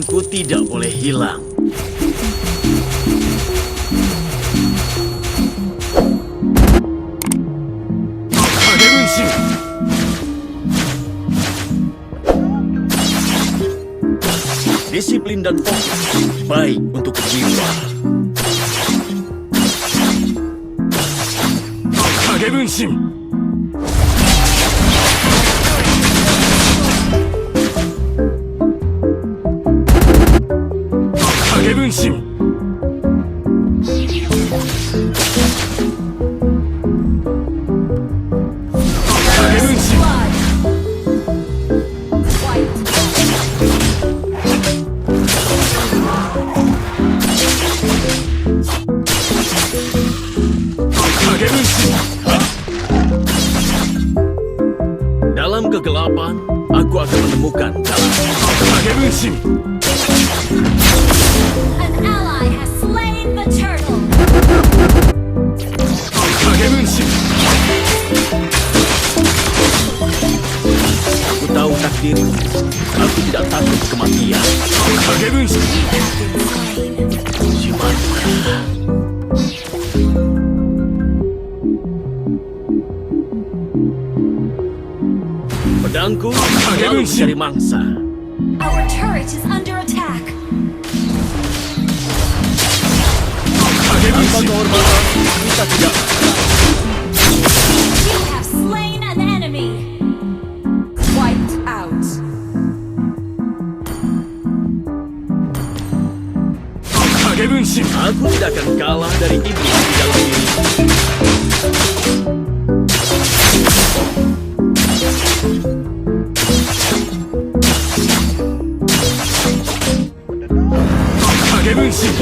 Ku tidak boleh hilang. Kagebunshin. Disiplin dan fokus baik untuk jiwa. Kagebunshin. Kagebunshin. Kagebunshin. Kagebunshin. Dalam kegelapan, aku akan menemukan jalan. Kagebunshin. An ally has slain the turtle. Kagebunshin. Aku tahu takdirku. Aku tidak takut kematian. Kagebunshin. Shimamura. Pedangku selalu mencari mangsa. Our turret is under attack. Tanpa kehormatan, kita tidak. You have slain an enemy. Wiped out. Kagebunshin. Aku tidak akan kalah dari iblis di dalam diriku. Kagebunshin.